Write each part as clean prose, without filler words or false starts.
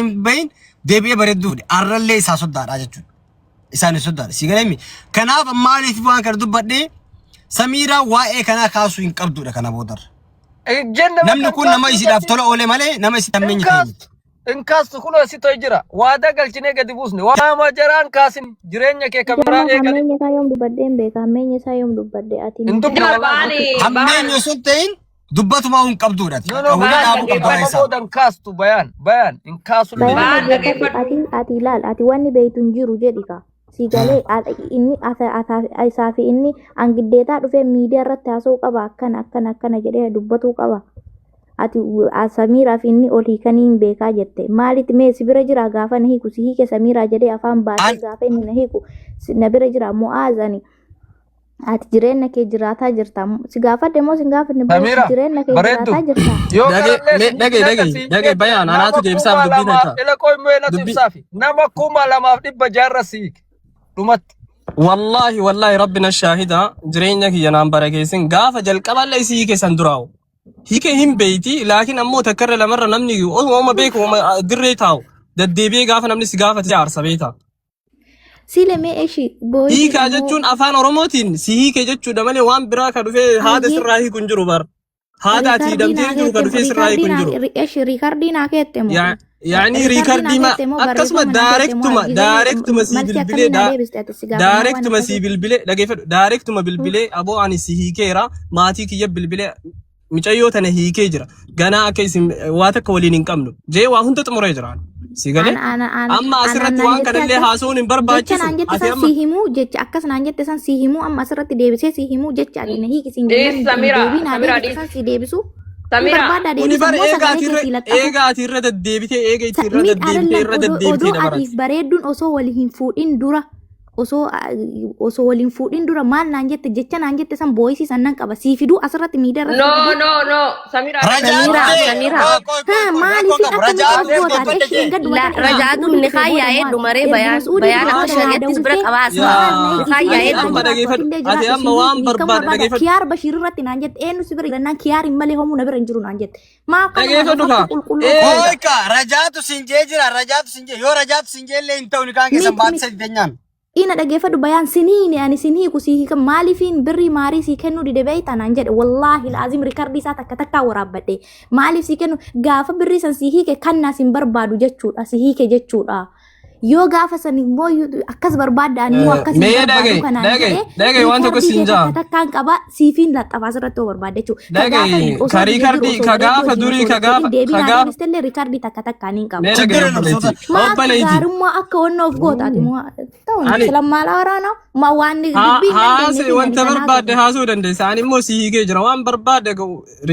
bain deebi'ee bareedduu arrallee isaa soddaadha jechuudha. Isaan soddaadha. Sigalemi kanaaf maaliif waan kana dubbadhee Samiraa waa'ee kana kaasuu hin qabduudha kana boodar. Namni kun nama isiidhaaf tola oolee malee nama isi tammeenyi ta'e. Inkaas kuno sito jira. Waada galchine gadi buusne. Waa jaraan kaasin jireenya kee kamera eegale. Hammeenyi isaa yoom dubbadheen beeka. Hammeenyi isaa yoom dubbadhee ati. Hammeenyi sun ta'in dubbatuma hin qabduudha. Boodan kaastu bayan inkaasu ati ilaal ati wanni beeytu hin jiru jedhika. Sigalee inni isaa fi inni angiddeetaa dhufee miidiyaa irratti haasa'uu qaba akkana jedhee dubbatuu qaba. Ati Samiraa fi inni olii kaniin beekaa jette maalitti mee si bira jira gaafa na hiiku si hiike Samiraa jedhee afaan baasee gaafa inni na hiiku na bira jira mu'aazani ati jireenya kee jiraataa jirta si gaafadhe moo si gaafanne jireenya kee jiraataa jirta dage bayaan anaatu deebisaaf dubbii ta ila koy meena tibsaafi nama kuma lamaaf dhibba jaarra siik dhumatti wallahi rabbina shaahida jireenya kiyya naan barakeessin gaafa jalqaballe si hiike san duraawo hiike hin beeyti laakiin ammoo takkarra lamarra namni ooma beeku dirree taa'u daddeebi'ee gaafa namni si gaafate jaarsa beeta. Sileme eshi boy. Hiika jechuun afaan Oromootiin si hiike jechuudha malee waan biraa ka dhufee haada sirraa hiiku hin jiru bar. Haada ati damtee jiru ka dhufee sirraa hiiku hin jiru. Eshi riikardiin hakeette moo. Yaani riikardii ma akkasuma daarektuma si bilbilee dhageeffadhu daarektuma bilbilee aboo ani si hiikeera maatii kiyya bilbilee micayyoo tana hiikee jira ganaa akka isin waa takka waliin hin qabnu jee waa hunda xumuree jira. Sigale amma asirratti waan kanallee haasa'uun hin barbaachisu ati amma sihimu jecha akkas naan jette san sihimu amma asirratti deebisee sihimu jecha ani na hiikisin Samira si deebisu eega ati irra deddeebitee eega iti irra deddeebitee atiif bareedduun osoo wali hin fuudhin dura osoo waliin fuudhin dura maal naan jette jecha naan jette san booyisii sannan qaba sii fiduu asirratti miidiyaa irratti no Samira rajaatu ni khayya eddu mare bayan akka shari'attis bira qabaasa khayya eddu ati amma waan barbaad dhageeffadhu kiyaar bashir irratti naan jette eenyu si bira naan kiyaar hin malee homu na bira hin jiru naan jette maa dhageeffadhu ka rajaatu sinjee jira yoo rajaatu sinjee illee hin ta'u ni kaan keessan baatisa dideenyaan. Ina dhageeffadhu bayaan siniini ani sinii ku sii hiika maaliifin birrii maarii sii kennu dide beeyta naan jedhe wallahi laazim riikardii isaa takka waraabbadhe maaliif sii kennu gaafa birrii san sii hiike kannaa sin barbaadu jechuudha sii hiike jechuudha. Yoo gaafa san immoo akkas barbaadaan immoo akkas barbaadu kanaan dhagee waan tokko sinjaa takkaan qaba siifiin laxxafaa asirratti yoo barbaade jechuudha. Dhagee ka riikardii ka gaafa durii ka gaafa deebiin riikardii takkaan hin qabu. Gaarummaa akka onnoof gootaati ta'uun silammaala waraana ma waan haase wanta barbaadde haasuu dandeessa ani immoo si hiikee jira waan barbaadde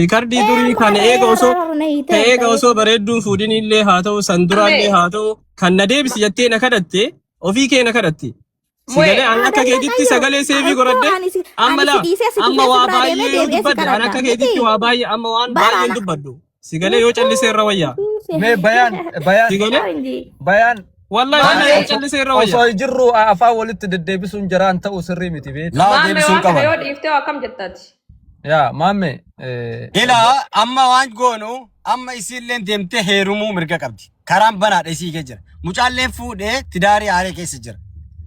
riikardii durii kan eega osoo bareedduun fuudhin illee haa ta'u san duraallee haa ta'u kan na deebisi jettee na kadhatte ofii kee na kadhatte. Sigalee an akka keetitti sagalee seebii godhadhe amma waa baay'ee yoo dubbadde an akka keetitti waa baay'ee amma waan baay'een dubbaddu sigalee yoo callisee irra wayyaa. Mee bayaan wallahi waan yoo callisee irra wayyaa. Osoo jirru afaan walitti deddeebisuun jaraan ta'u sirrii miti beet. Laa deebisuun qaba. Yoo dhiiftee akkam jettaati. Yaa maamme ilaa amma waan goonu amma isiilleen deemtee heerumuu mirga qabdi. Karaan banaadha isii kee jira. Mucaalleen fuudhee tidaarii aaree keessa jira.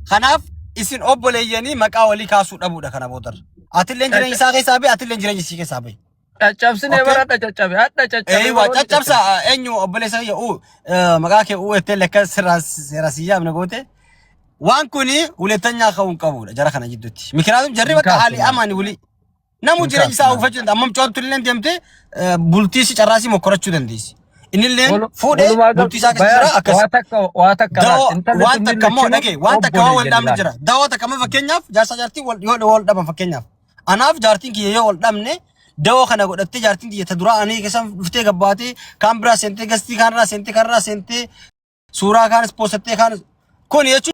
Kanaaf isin obboleeyyanii maqaa walii kaasuu dhabuudha kana boodarra. Atilleen jireenya isaa keessaa bahe atilleen jireenya isii keessaa bahe. caccabsine baradha caccabe hadda caccabe wa caccabsa enyu obboleessa maqaa kee ettee lekka sirasiyaa nagote waan kuni hulettanya ka'uun qabuudha jara kana jidduutti. Mikiraatum jarri bakka haalii amaani wuli. Namu jireenya isaa uffachuu ammam cootulleen deemtee bultii si carraasii mokkorachuu dandeessi. Inilleen fuudhee bultii isaa keessa jira akkas. Waa takka moo dhagee waan takka waa wal dhaabni jira. Dawoo takka ma fakkeenyaaf jaarsa jaartii wal dhaban fakkeenyaaf. Anaaf jaartiin kiyya yoo wal dhabne dawoo kana godhattee jaartiin kiyya ta duraa ani keessan dhuftee gabbaatee kaan biraa seentee gastii kaanirraa seentee kanarraa seentee suuraa kaanis poostattee kaanis kun jechuun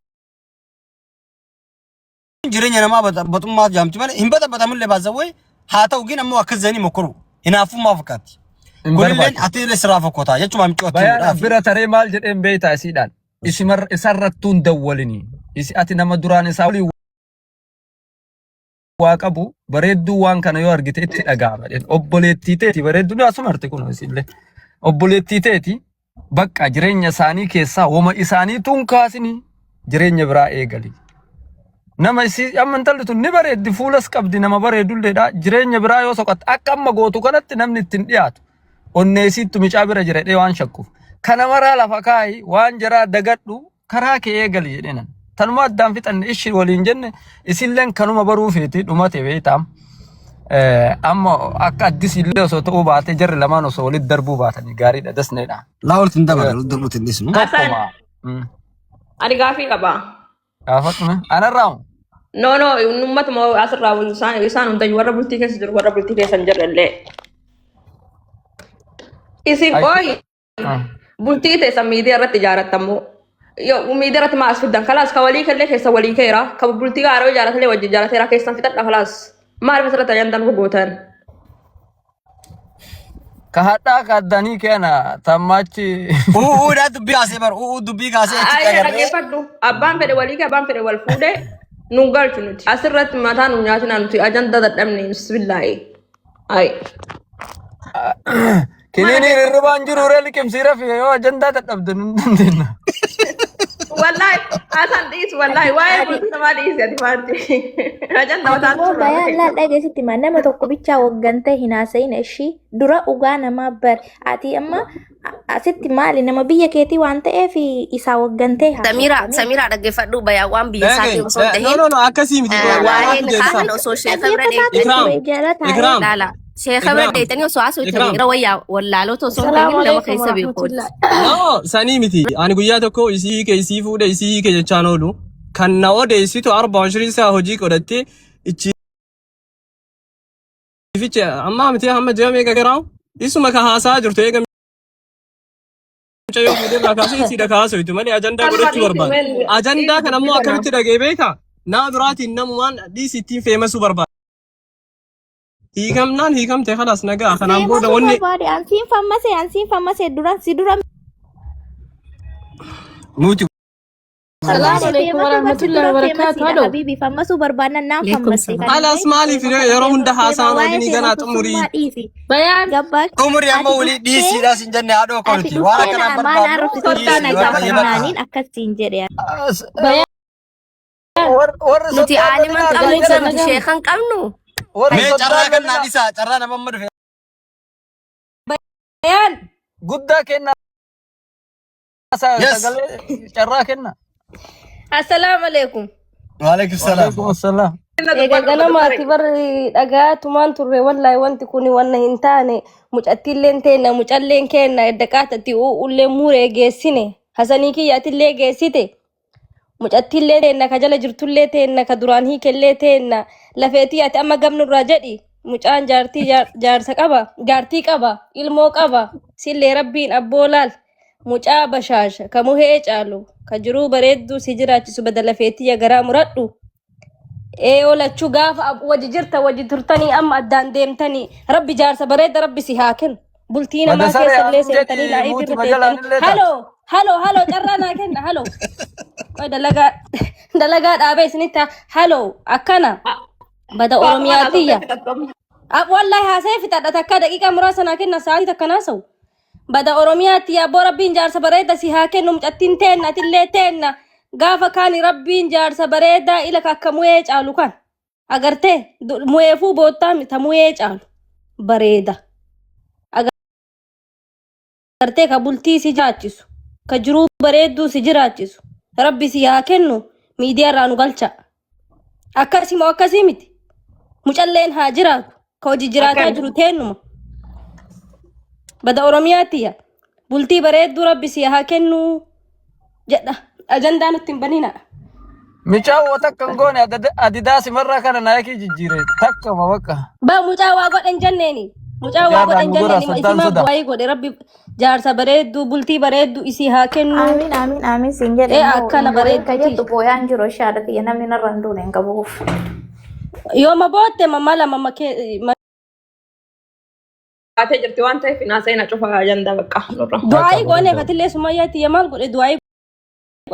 jireenya namaa batummaa jaamti malee hin batabatamullee baazawwee haa ta'u gin ammoo akka zanii mokkoru hinaafummaa fakkaatti. Kunilleen ati illee siraa fakkoota jechuudha miccoo ati bira taree maal jedheen beeyta isiidhaan isarrattuun dawwalini ati nama duraan isaa walii waa qabu bareedduu waan kana yoo argite itti dhagaama obboleettii teeti bareedduu asuma arte kun isillee obboleettii teeti bakka jireenya isaanii keessaa wama isaanii tun kaasini jireenya biraa eegali. Nama isi amma intalli tun ni bareeddi fuulas qabdi nama bareedulleedha jireenya biraa yoo soqat akka amma gootu kanatti namni ittiin dhiyaatu onneesiittu micaa bira jiredhee waan shakkuuf kana maraa lafa kaayi waan jaraa dagadhu karaa kee eegali jedhenan tanuma addaan fixanne ishi waliin jenne isilleen kanuma baruu feeti dhumate beeytaam amma akka addis illee osoo ta'uu baate jarri lamaan osoo walitti darbuu baatanii gaariidha dasneedha. Laawolti hin dabalu darbuuti hin dhiisnu. Ani gaafii qaba. Gaafatuma anarraamu. No, uummatuma asirraa isaan hundayyuu warra bultii keessa jiru warra bultii keessa hin jirrellee. Isin ooyi bultii teessan miidiyaa irratti ijaarratammoo yoo miidiyaa irratti maas fiddan kalaas ka walii kallee keessa walii keera ka bultii gaaroo ijaarratee wajji ijaarrateera keessan fixadha kalaas maal asirratti ajandan gootan. Kahadhaa kaddanii keena tammachi. Daa dubbii kaasee bar dubbii kaasee itti dhaggeeffadhu abbaan fedhe walii kee abbaan fedhe wal fuudhee nun galchu nuti asirratti mataa nu nyaatina nuti ajanda dadhabne bismillaahi. Kinini rirribaan jiru reeli qimsiira fi yoo ajandaa dadhabde nun dandeenya. Wallahi asan dhiis wallahi waa'ee bultii namaa dhiisi ati maanti ajandaa wataan Immoo bayaan laal dhageessitti maa nama tokko bichaa waggantee hin haasa'in ishii dura dhugaa namaa bar ati amma asitti maali nama biyya keetii waan ta'eef isaa waggantee Samira dhaggeeffadhu bayaa waan biyya isaatii osoo ta'een. No akkasii miti. Waa'een kaan osoo Ikram. Laala. Sheekha baddeetanii osoo haasoo itti irra wayyaa wallaalota osoo ta'in nama keessa beekuuti. No sanii miti. Ani guyyaa tokko isii kee isii fuudhe isii kee jechaan oolu. Kan na odeessitu 24 isaa hojii godhattee ichi fiiche amma miti hamma ji'a meeqa garaawu isuma ka haasaa jirtu eega mucayyoo fuudhee kaasee isii dhakaasooytu malee ajandaa godhachuu barbaada. Ajandaa kan ammoo akkamitti dhagee beeka nama biraatiin namumaan dhiisittiin feemasuu barbaada. Hiikamnaan hiikamte khalas nagaa kanaan booda wanni ansiin fammasee duran si dura nuti. Assalamu alaikum warahmatullahi wabarakatuh. Halo. Habibi fammasuu barbaadan naan fammasse. Alas maaliif yeroo hunda haasaan waliin ganaa xumurii. Bayaan Gabbaa. Umurii amma walii dhiisiidhaa sin jenne haadhoo kolti. Waan akkanaan barbaadu. Akkasiin jedhe. Nuti aaliman qabnu nuti sheekan qabnu. Mee carraa kannaa dhiisaa carraa nama amma dhufe. bayaan Guddaa kenna. Sagalee carraa kenna. assalamu alaikum. Waalaikum salaam. Wasalaam. Egaa ganamaati barri dhagaa tumaan turre wallahi wanti kuni wanna hin taane mucattilleen teenna mucalleen keenna edda qaatatti ullee muuree geessine hasanii kiyyaatillee geessite mucattillee teenna ka jala jirtullee teenna ka duraan hiikellee teenna lafeetii ati amma gamnurraa jedhi mucaan jaarsa qaba jaartii qaba ilmoo qaba sillee rabbiin abboo laal mucaa bashaasha ka muhee caalu ka jiruu bareedduu si jiraachisu bada lafeetii garaa muradhu olachuu gaafa waji jirta waji turtanii amma addaan deemtanii rabbi jaarsa bareeda rabbi si haa kennu bultii namaa keessallee seentanii laa'ii birra teessanii halo carraa naa kenna halo dalagaa dhaabee isinitti halo akkana bada oromiyaatiyya wallahi haasee fixadha takka daqiiqaa muraasa naa kenna sa'aatii takka naasa'u bada oromiyaatiyya abboo rabbiin jaarsa bareeda si haa kennu mucattiin teenna atillee teenna gaafa kaani rabbiin jaarsa bareedaa ila akka mu'ee caalu kan agartee mu'eefuu boottaa ta mu'ee caalu bareeda agartee ka bultii si jiraachisu ka jiruu bareedduu si jiraachisu rabbi si haa kennu miidiyaa irraa nu galcha akkasimoo akkasii miti mucalleen haa jiraatu ka hojii jiraataa jiru teennuma bada oromiyaatiyya bultii bareedduu rabbi si haa kennu jedha ajandaan ittiin banina. Micaa takka ngoone adidaasi marraa kana naayikii jijjiire takka ma bakka. Ba mucaa waa godhan jenneeni. Mucaa waa godhan jenneeni isima bu'aayii godhe rabbi jaarsa bareedduu bultii bareedduu isii haa kennu. Amiin siin jedhe. Akkana bareeddu jettu booyaan jiru shaadha xiyya namni narra hin duune hin qabuuf. Yoo ma bootte mala mama kee. Ate jirti waan ta'eef naasee na cufa ajandaa bakka. Du'aayii goone katillee sumayyaatti maal godhe du'aayii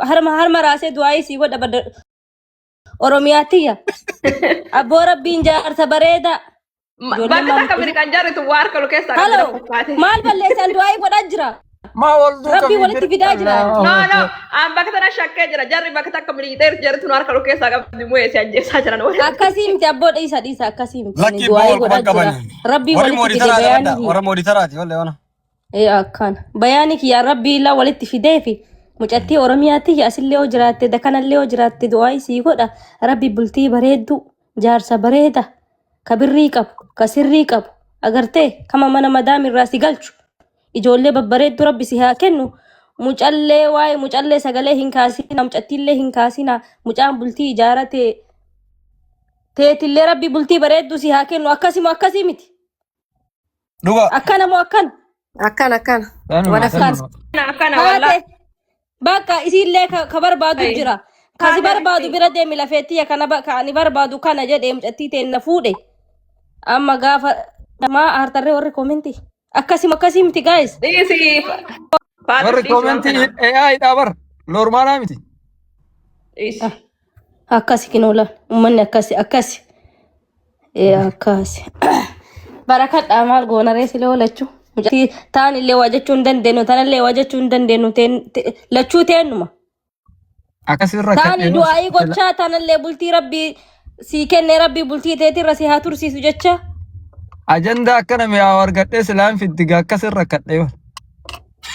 harma raasee du'aayii sii godha badda oromiyaatiyya abboo rabbiin jaarsa bareeda bakka takka biri kan jarritu waa harka lu keessaa halo maal balleessan du'aayii godhaa jira ما ولدو ربي ولدت في داجرة No, an bakka tana shakkee jira. Jarri bakka takka miliiteer jarri harka lu keessaa qabdi mu'eessi ajjeessaa jiran. akkasii miti abboo dhiisa akkasii miti Lakki du'aayii boo godhaa jira qabani. rabbii Warri walitti fide mooditaraa bayaanii gadda. Warra mooditaraati walle wana. akkana bayaanii kiyyaa rabbii illaa walitti fidee fi mucattii oromiyaatti asillee yoo jiraatte dakanallee yoo jiraatte du'aayii sii godha rabbi bultii bareeddu jaarsa bareeda ka birrii qabu ka sirrii qabu agartee kama mana madaamirraa si galchu ijoollee babbareeddu rabbi si haa kennu mucallee waa'ee mucallee sagalee hin kaasina mucattiillee hin kaasina mucaan bultii ijaarate teetillee rabbi bultii bareeddu si haa kennu akkasii miti Dhuga. akkana moo akkana akkana Akkana wallaa. haate bakka isiillee ka barbaadu jira kasi barbaadu bira deemi lafeettiya ka ani barbaadu kana jedhee mucattii teenna fuudhe amma gaafa maa hartarree warri koomentii akkasii miti gaayis Dhiisi. warri commenti AI dabar normal miti Dhiisi. akkasi kinoola ummanni akkasi barakadhaa maal goonaree silee oolachuu mucattii taan illee waa jechuu hin dandeenyu tanallee waa jechuu hin dandeenyu lachuu teennuma akasirra taani du'aayii gochaa tanallee bultii rabbii sii kenne rabbii bultii teetirra si haa tursiisu jecha ajanda akkana mi'aa wargadhee silaan fiddiga akkasirra kadhee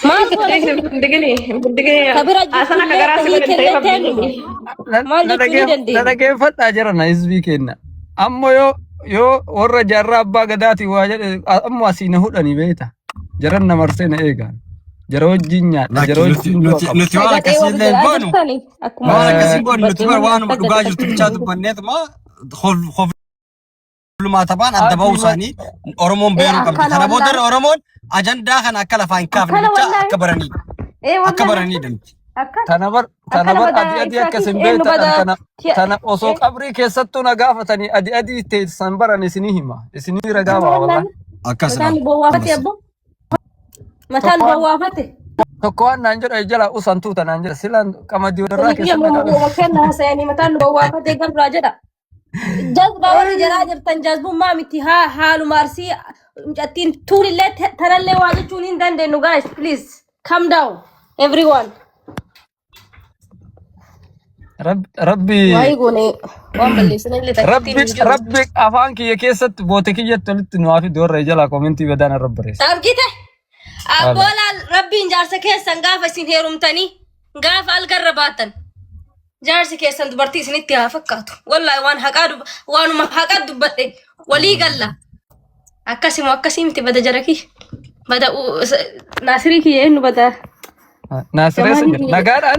maal goone Digini. kabira Asana kagaraa si jirtullee godhe hiikellee teennuma maal jechuu ni dandeenya dhaggeeffadhaa jirana hizbii kenna ammo yoo warra jaarraa abbaa gadaati waa jedhe ammo asii na hudhanii beeta jaran na marsee na eegaan jara wajjin nyaadha jara wajjin Nuti waan akkasiillee goonu. Waan akkasii goonu nuti waanuma dhugaa jirtu bichaa dubbanneetuma hoflumaa taphaan adda bahuu isaanii Oromoon beeruu qabdi. Kana boodarra Oromoon ajandaa kana akka lafaa hin kaafne jecha akka baranidha. Akka baranidha miti. tanabar adi akkasin beektan tana osoo qabrii keessattuu na gaafatanii adi teessan baran isinii hima isinii ragaa baa wallah Akkasuma. mataan bowwaafate tokko waan naan jedha jala usantuu tanaan jedha silaan qamadii warraa keessatti mataan bowwaafate gabraa jedha jazbaa warri jalaa jirtan jazbummaa miti haaluma arsii mucattiin tuulillee tanallee waa jechuun hin dandeenyu guys please calm down everyone rabbi waa'ee goone waan balleessinillee takkittiin rabbi afaan kiyya keessatti boote kiyyatti walitti nu hafi doorra jala komentii badaan irra bareessa. Argite abboolaan rabbiin jaarsa keessan gaafa isin heerumtanii gaafa algarra baatan jaarsi keessan dubartii isinitti haa fakkaatu wallahi waanuma haqaa dubbadhe walii galla akkasii miti bada jaraki bada naasirii kiyya eenyu bada Naasireessa jira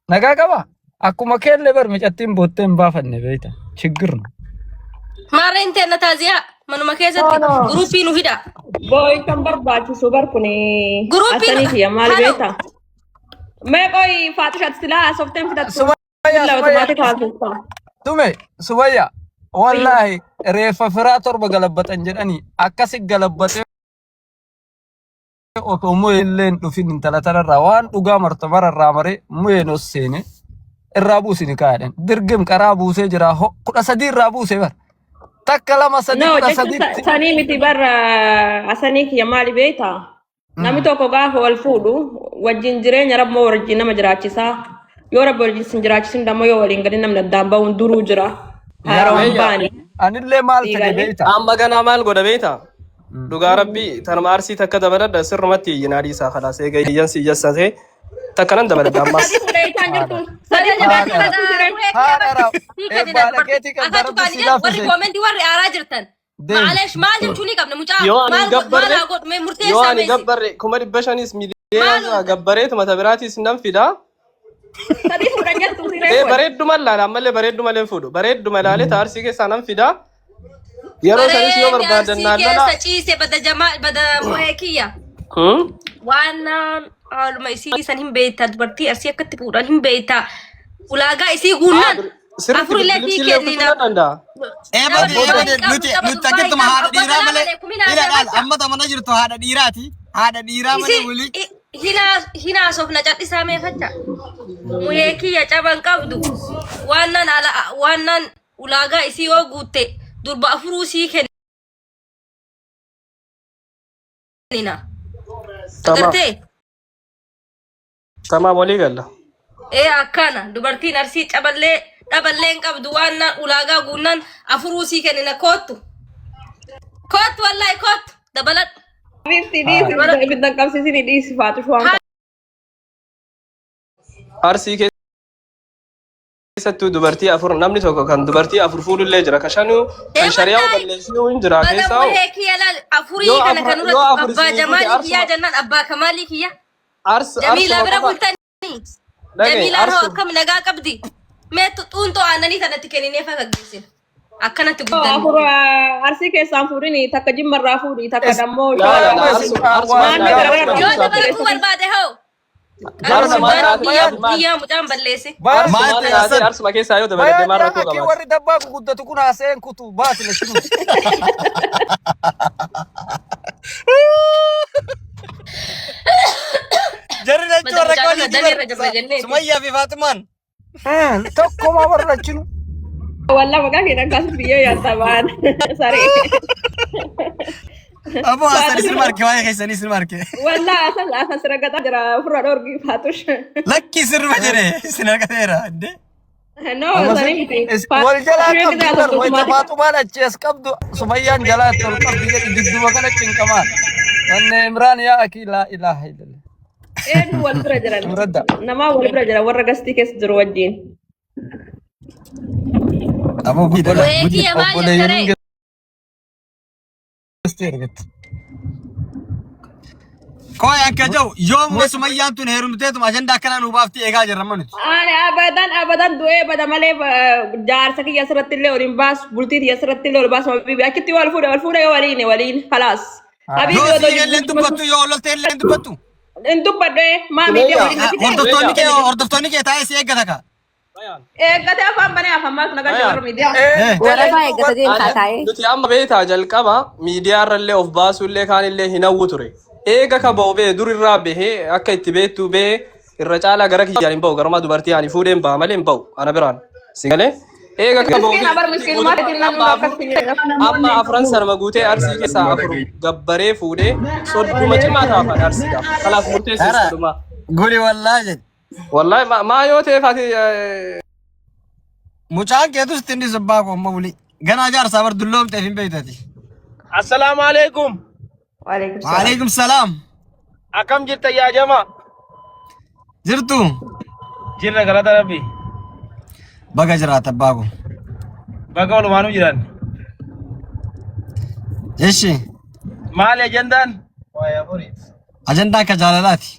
nagaa qaba akkuma keellee bar micattiin boottee hin baafanne beeyta chiggirna. maarreen teenna taaziyaa manuma keessatti guruupii nu hidha. Boy kan barbaachisu barkuni. Guruupii asanii kiyya maal beekta? Mee boy Faatishaatti silaa softeen fidatu. Tume Subayya wallahi reeffa firaa torba galabbatan jedhanii akkasi galabbatee otoo mu'eelleen dhufin intala tanarraa waan dhugaa martabararraa maree mu'een osseene irraa buusini kaadhan dirgim qaraa buusee jira 13 irraa buusee bar takka lama sadii 13 sanii miti bar asanii kiyya maali beekta? Namni tokko gaafa wal fuudhu wajjin jireenya rabmoo wajjin nama jiraachisaa yoo rabbi wajjin sin jiraachisin dammoo yoo waliin gadi namni addaan ba'uun duruu jira. Haroon baani. Anillee maal ta'e beekta? Amma ganaa maal godha beekta? Dhugaa rabbii tanuma arsii takka dabaladha sirrumatti yinaadii isaa kalaas eega iyyansi iyyasate takka nan dabaladha ammas. warri koomentii warri aaraa jirtan maaleesh maal jechuu ni qabna mucaa Yoo ani maal gabbarre murteessaa meessi 500,000 miliyoona gabbareetu mata biraatis nan fida. Sadii fuudhan jettu siree. Bareedduma laala ammallee bareedduma leen fuudhu bareedduma ilaalee taarsii keessaa nan fida. Yeroo sanis yoo barbaadan naannala. ciise bada mu'ee kiyya waan haaluma isii san hin beektaa dubartii arsii akkatti fuudhan hin beektaa ulaagaa isii guunnaan afurillee sii kennina. nuti akkatuma haadha dhiiraa malee ilaal ammata mana jirtu haadha dhiiraati haadha dhiiraa malee wali hinaasoof na cadhisaa meefacha mu'ee kiyya caban qabdu waannan ulaagaa isii yoo guutte durba afuruu sii kennina. Agartee Tamam walii galla. Akkana dubartiin arsii dhaballeen qabdu waan ulaagaa guunnan afuruu sii kennina kootu wallahi kootu dabaladhu. Ibiddan qabsiisini dhiisi faatu shuwaan. Arsii keessattuu dubartii afur namni tokko kan dubartii afur fuudhullee jira kashanuu kan shari'aa balleessuu hin jira keessaa. Badamuu heekii yaalaa afurii kana kan irratti abbaa Jamaalii kiyyaa jennaan abbaa Kamaalii kiyya. Jamiilaa bira bultanii. Jamiilaan hoo akkam nagaa qabdi. Meetu xuuntoo aannanii kanatti kenninee fa gaggeessina. Akkanatti guddan. Arsii keessaan fuudhini takka jimmarraa fuudhi takka dammoo. Yoo dabalatu barbaade hoo. Biyyaa mucaan balleesse. Arsuma keessaa yoo dabalate maal rakkoo qabaate. Warri dabbaa guguddatu kun haasa'een kutu baasile shinu. Jarri lachuu rakkoon jiru. Sumayyaa fi Faatimaan. Tokkuma warra lachinu. Wallah maqaa keenya akkas biyyee yaadda ba'an. Saree. Aboo asanii sin marke waa'ee keessanii sin marke. Wallah asas ragataa jira ofirra dhoorgii faatush. Lakki sirba jedhe sin argateera. No, sanii miti. Wal jalaa qabdu wayita Faatumaan achi qabdu Sumayyaan jalaa tol qabdi jedhi gidduma kana cinqamaan. Wanne Imraan yaa akii laa ilaaha illallah. Eedu wal bira jiran. Namaa wal bira jira warra gastii keessa jiru wajjin. Aboo biidala. Weekii maal jettaree? Kooy akka jau yoom Sumayyaan tun heerumteetuma ajandaa akkanaa nu baafti eegaa jirra manuti. Ani abadan du'ee bada malee jaarsa kiyya asirratti illee waliin baas bultii kiyya asirratti illee wal baas akkitti wal fuudha yoo waliin khalaas. Yoo si illee dubbattu yoo loltee illee dubbattu. In dubbadhee maamillee waliin hordoftoonni kee taa'ee si eeggata ka. Eeggate afaan banee afaan maaltu nagaa warra miidiyaa. Warabaa eeggata deemtaa taa'ee. Nuti amma beektaa jalqaba miidiyaarrallee of baasuullee kaanillee hin hawwu ture. Eega ka ba'u bee durirraa bahee akka itti beektu bee irra caalaa gara kiyyaan hin ba'u garuma dubartii ani fuudheen ba'a malee hin ba'u ana biraan. Sigalee eega ka ba'u amma afran sarma guutee arsii keessaa afur gabbaree fuudhee sodduma cimaa taafan arsiidhaaf. Kanaaf murteessis dhumaa. Guli wallaa jedhe. Wallahi maa yoo ta'e faati. Mucaan keetus tindi subbaa koomma buli. Ganaa jaarsaa bar dulloomteef hin beektati. Assalaamu alaikum. Waalaikum salaam. Akkam jirta yaa jama? Jirtu. Jirra galata rabbi. Baga jiraata baaku. Baga walumaanuu jiran. Eshi. Maali ajandaan? Ajandaan ka jaalalaati.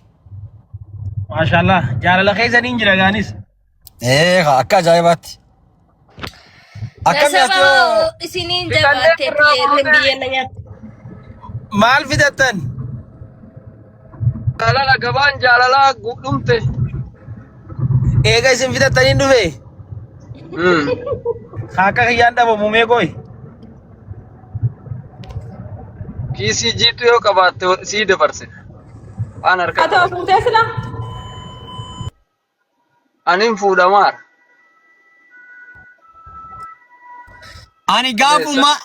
Maashaallah jaalala keessaniin jira gaanis. Akka ajaa'ibaatti. Nasabaa isiniin jabaattee biyyeen na nyaata. Maal fidattan? Jaalala gabaan jaalalaa dhumte. Eega isin fidattaniin dhufe? Akka kiyyaan dhabamu meeqooyi? Kiisii jiitu yoo qabaatte sii dabarse. Waan harka. Haa ta'u fuutee sila? Anin fuudhamaar. Ani gaafuma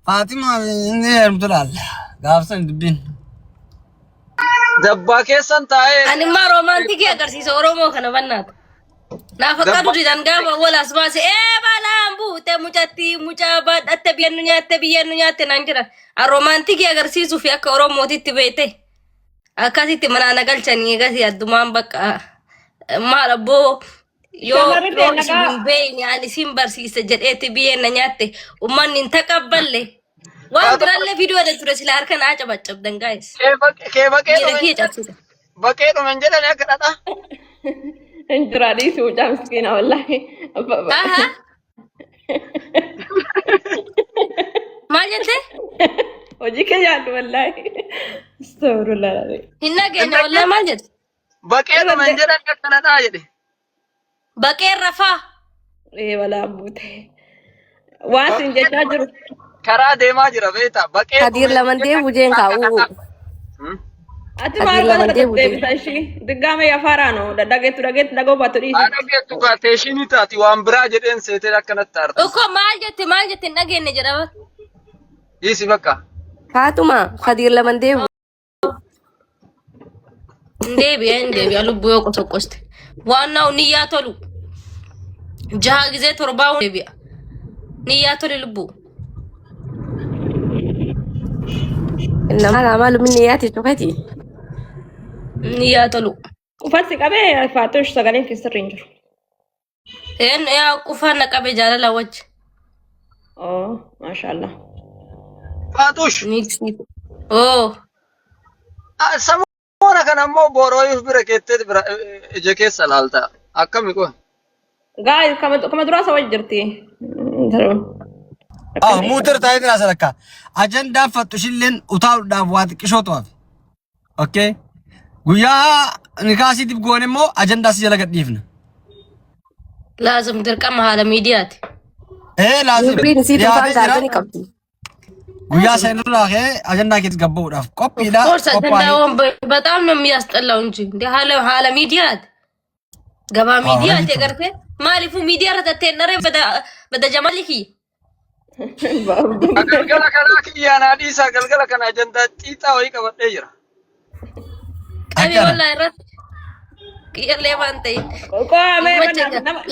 Faatimaa inni heerumtu laalla. Gaafsan dubbiin. Dabbaa keessan taa'ee. Ani immoo roomaantikii agarsiisa Oromoo kana bannaata. Naaf akka duridhaan gaafa walaas baase balaan buute mucaa baadhatte biyyeen nu nyaatte naan jiran. Roomaantikii agarsiisuu fi akka Oromootitti beete. Akkasitti manaa nagalchanii eegas addumaan bakka maal abboo yoo isin beeyni ani isin barsiisa jedheetti biyyeen na nyaatte ummanni hin taqabballe waan birallee viidiyoo dha ture sila harka naa cabacabdan gaa'es. Kee baqee dhumen jedhani akka dhadhaa. Hin jiraa dhiisuu mucaa miskiina wallaahi. Maal jettee? Hojii kee yaaddu wallaahi. Astagfirullah. Hin nageenya wallaahi maal jette? Baqee dhumen jedhani akka dhadhaa jedhe. Baqeen rafaa. Walaa buute. Waan sin jechaa jiru. Karaa deemaa jira beektaa baqee. Kadir lamantee bujeen kaa'u. Ati maal godhata deebisa ishii diggaama yafaaraano dhageettu dhagoo baatu dhiisi. Dhageettu baatee ishii taati waan biraa jedheen seetee akkanatti aarta. Uko maal jette hin dhageenye jedhama. Dhiisi bakka. Faatuma Kadir lamantee እንዴ ልቡ የቆሰቆስት ዋናው ንያ ቶሉ ጃሃ ጊዜ ቶርባው ቢያ ንያ ቶሉ ልቡ إنما الأعمال بالنيات شوفتي ንያ ቶሉ Ufatti qabee faatush sagaleen keessa jiru. en ya qufaan qabe jaalala wajj Oh, mashallah. Faatush. niksi oh Samoona kana ammoo borooyuuf bira keettee bira ija keessa laalta. Akkami kun? Guys, kama duraa sa wajji jirti. muutir taa'ee jira sadakka ajandaan fattushilleen utaaluudhaaf waa xiqqishoo tu'aaf okay guyyaa nikaasiitiif goone immoo ajandaas jala gadhiifna laazim dirqama haala miidiyaati laazim يبرين نسيت dhiyaatee وفاق jira عزني قبضي guyyaa seenirraa kee ajandaa keetti gabbaa'uudhaaf qophiidha ኮርስ qophaa'ee አጀንዳውን በጣም ነው የሚያስጠላው እንጂ እንደ ሀለ ሚዲያት ገባ ሚዲያት የገርቴ ማሊፉ ሚዲያ ረተቴ ነሬ በደ ጀማሊኪ Galgala kana kiyyaan adiisa galgala kana ajandaa xiixaa wayii qabadhee jira. ቀቢ ወላ ረት ቅየሌ ባንተይ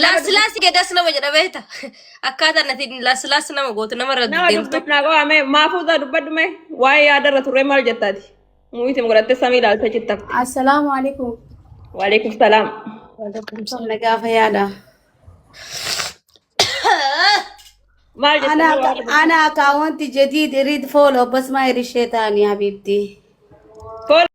ላስላስ ገደስ ነው ወጀ ደበታ አካታ ነቲ ላስላስ ነው ጎት ነው መረድ Nama dubbifnaa qaba mee maafuutaa dubbadhu mee waa'ee yaadarra turre maal jettaati? Muuyiti mugurattee samii ilaaltee jittakti. السلام عليكم Waalaikum salaam. نقافة يادا Maal jettee? أنا أكاونتي جديد أريد فولو بس ما يري الشيطان يا حبيبتي Fool